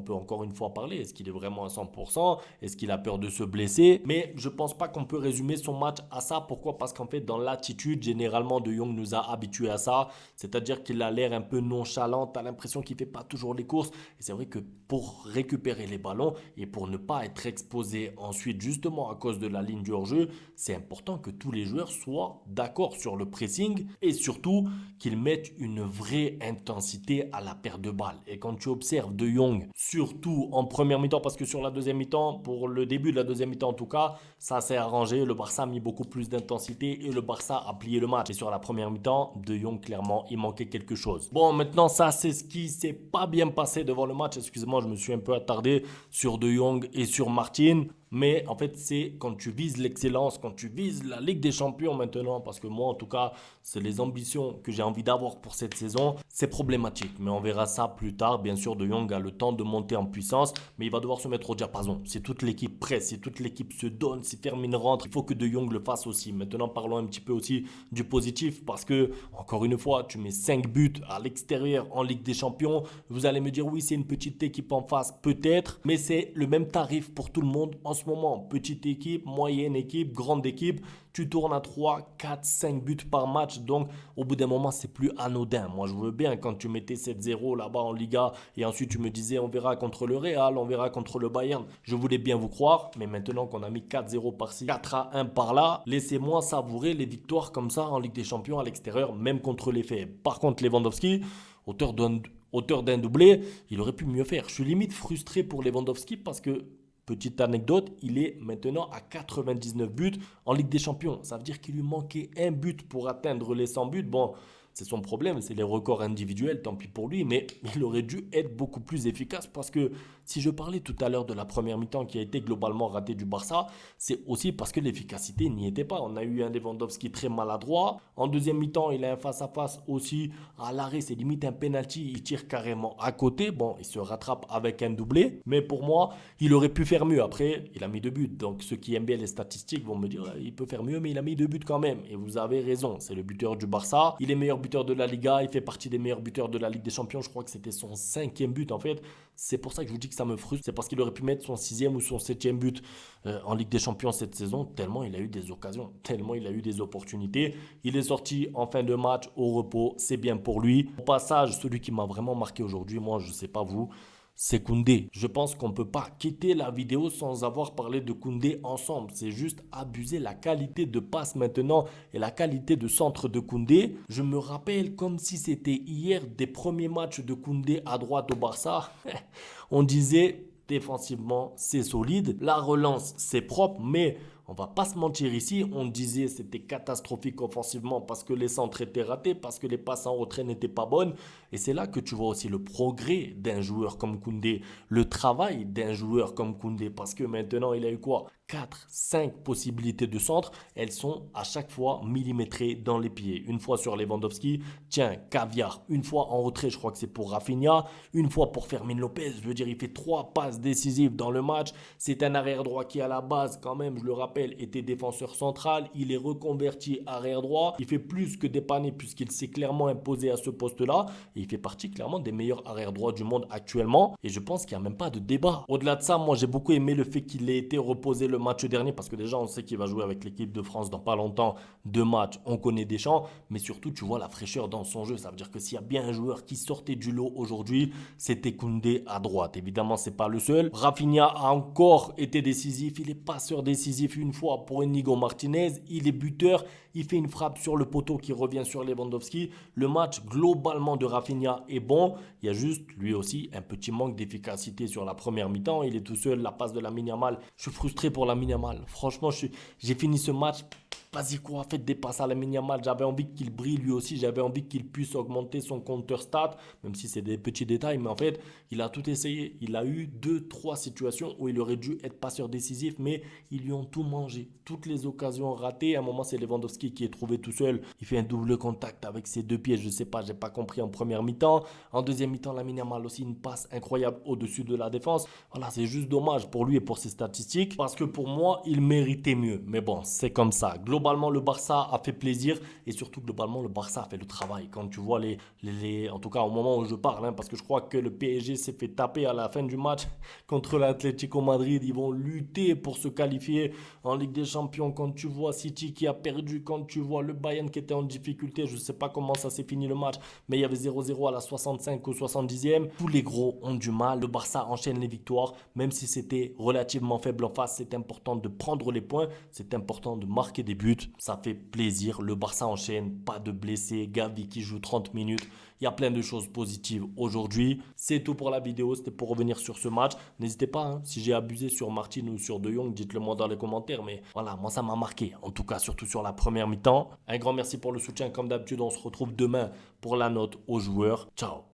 peut encore une fois parler. Est-ce qu'il est vraiment à 100%? Est-ce qu'il a peur de se blesser? Mais je pense pas qu'on peut résumer son match à ça. Pourquoi? Parce qu'en fait, dans l'attitude, généralement, De Jong nous a habitués à ça. C'est-à-dire qu'il a l'air un peu nonchalant. Tu as l'impression qu'il fait pas toujours les courses. Et c'est vrai que pour récupérer les ballons et pour ne pas être exposé ensuite, justement à cause de la ligne du hors-jeu, c'est important que tous les joueurs soient d'accord sur le pressing et surtout qu'ils mettent une vraie intensité à la perte de balles. Et quand tu observes De Jong, surtout en première mi-temps, parce que sur la deuxième mi-temps, pour le début de la deuxième mi-temps en tout cas, ça s'est arrangé. Le Barça a mis beaucoup plus d'intensité et le Barça a plié le match. Et sur la première mi-temps, De Jong, clairement, il manquait quelque chose. Bon, maintenant, ça, c'est ce qui s'est pas bien passé devant le match. Excusez-moi, je me suis un peu attardé sur De Jong et sur Martin. Mais en fait, c'est quand tu vises l'excellence, quand tu vises la Ligue des Champions maintenant, parce que moi, en tout cas, c'est les ambitions que j'ai envie d'avoir pour cette saison, c'est problématique. Mais on verra ça plus tard. Bien sûr, De Jong a le temps de monter en puissance, mais il va devoir se mettre au diapason. Si toute l'équipe presse, si toute l'équipe se donne, si Fermin rentre, il faut que De Jong le fasse aussi. Maintenant, parlons un petit peu aussi du positif, parce que, encore une fois, tu mets 5 buts à l'extérieur en Ligue des Champions. Vous allez me dire, oui, c'est une petite équipe en face, peut-être, mais c'est le même tarif pour tout le monde en ce moment. Petite équipe, moyenne équipe, grande équipe, tu tournes à 3, 4, 5 buts par match. Donc, au bout d'un moment, c'est plus anodin. Moi, je veux bien quand tu mettais 7-0 là-bas en Liga et ensuite tu me disais, on verra contre le Real, on verra contre le Bayern. Je voulais bien vous croire, mais maintenant qu'on a mis 4-0 par-ci, 4-1 par-là, laissez-moi savourer les victoires comme ça en Ligue des Champions à l'extérieur, même contre les faibles. Par contre, Lewandowski, auteur d'un doublé, il aurait pu mieux faire. Je suis limite frustré pour Lewandowski parce que, petite anecdote, il est maintenant à 99 buts en Ligue des Champions. Ça veut dire qu'il lui manquait un but pour atteindre les 100 buts. Bon, c'est son problème, c'est les records individuels, tant pis pour lui, mais il aurait dû être beaucoup plus efficace parce que si je parlais tout à l'heure de la première mi-temps qui a été globalement ratée du Barça, c'est aussi parce que l'efficacité n'y était pas. On a eu un Lewandowski très maladroit. En deuxième mi-temps, il a un face-à-face aussi à l'arrêt, c'est limite un penalty, il tire carrément à côté. Bon, il se rattrape avec un doublé, mais pour moi, il aurait pu faire mieux. Après, il a mis 2 buts, donc ceux qui aiment bien les statistiques vont me dire, il peut faire mieux, mais il a mis 2 buts quand même. Et vous avez raison, c'est le buteur du Barça. Il est meilleur buteur de la Liga, il fait partie des meilleurs buteurs de la Ligue des Champions. Je crois que c'était son 5e but en fait. C'est pour ça que je vous dis que ça me frustre. C'est parce qu'il aurait pu mettre son 6e ou son 7e but en Ligue des Champions cette saison, tellement il a eu des occasions, tellement il a eu des opportunités. Il est sorti en fin de match au repos, c'est bien pour lui. Au passage, celui qui m'a vraiment marqué aujourd'hui, moi je sais pas vous, c'est Koundé. Je pense qu'on ne peut pas quitter la vidéo sans avoir parlé de Koundé ensemble. C'est juste abuser la qualité de passe maintenant et la qualité de centre de Koundé. Je me rappelle comme si c'était hier des premiers matchs de Koundé à droite au Barça. On disait défensivement c'est solide, la relance c'est propre, mais on va pas se mentir ici, on disait c'était catastrophique offensivement parce que les centres étaient ratés, parce que les passes en retrait n'étaient pas bonnes. Et c'est là que tu vois aussi le progrès d'un joueur comme Koundé, le travail d'un joueur comme Koundé, parce que maintenant il a eu quoi? 4, 5 possibilités de centre, elles sont à chaque fois millimétrées dans les pieds. Une fois sur Lewandowski, tiens, caviar. Une fois en retrait, je crois que c'est pour Rafinha. Une fois pour Fermin Lopez, je veux dire, il fait 3 passes décisives dans le match. C'est un arrière droit qui à la base, quand même, je le rappelle, était défenseur central. Il est reconverti arrière droit. Il fait plus que dépanner puisqu'il s'est clairement imposé à ce poste-là. Et il fait partie clairement des meilleurs arrière droits du monde actuellement. Et je pense qu'il n'y a même pas de débat. Au-delà de ça, moi j'ai beaucoup aimé le fait qu'il ait été reposé le match dernier parce que déjà on sait qu'il va jouer avec l'équipe de France dans pas longtemps. 2 matchs, on connaît Deschamps, mais surtout tu vois la fraîcheur dans son jeu. Ça veut dire que s'il y a bien un joueur qui sortait du lot aujourd'hui, c'était Koundé à droite. Évidemment, c'est pas le seul. Rafinha a encore été décisif. Il est passeur décisif une fois pour Inigo Martinez. Il est buteur. Il fait une frappe sur le poteau qui revient sur Lewandowski. Le match globalement de Rafinha est bon. Il y a juste lui aussi un petit manque d'efficacité sur la première mi-temps. Il est tout seul. La passe de Lamine Yamal. Je suis frustré pour Lamine Yamal. Franchement, j'ai fini ce match. Vas-y quoi, faites des passes à Lamine Yamal. J'avais envie qu'il brille lui aussi. J'avais envie qu'il puisse augmenter son compteur stat. Même si c'est des petits détails. Mais en fait, il a tout essayé. Il a eu 2, 3 situations où il aurait dû être passeur décisif. Mais ils lui ont tout mangé. Toutes les occasions ratées. À un moment, c'est Lewandowski qui est trouvé tout seul. Il fait un double contact avec ses 2 pieds. Je sais pas, j'ai pas compris en première mi-temps. En deuxième mi-temps, Lamine Yamal aussi une passe incroyable au-dessus de la défense. Voilà, c'est juste dommage pour lui et pour ses statistiques. Parce que pour moi, il méritait mieux. Mais bon, c'est comme ça. globalement, le Barça a fait plaisir et surtout, globalement, le Barça a fait le travail. Quand tu vois en tout cas au moment où je parle, hein, parce que je crois que le PSG s'est fait taper à la fin du match contre l'Atlético Madrid. Ils vont lutter pour se qualifier en Ligue des Champions. Quand tu vois City qui a perdu, quand tu vois le Bayern qui était en difficulté, je ne sais pas comment ça s'est fini le match, mais il y avait 0-0 à la 65 ou 70e. Tous les gros ont du mal. Le Barça enchaîne les victoires, même si c'était relativement faible en face. C'est important de prendre les points, c'est important de marquer des buts. Ça fait plaisir. Le Barça enchaîne, pas de blessés. Gavi qui joue 30 minutes. Il y a plein de choses positives aujourd'hui. C'est tout pour la vidéo. C'était pour revenir sur ce match. N'hésitez pas, hein, si j'ai abusé sur Martin ou sur De Jong, dites-le moi dans les commentaires. Mais voilà, moi ça m'a marqué. En tout cas, surtout sur la première mi-temps. Un grand merci pour le soutien. Comme d'habitude, on se retrouve demain pour la note aux joueurs. Ciao.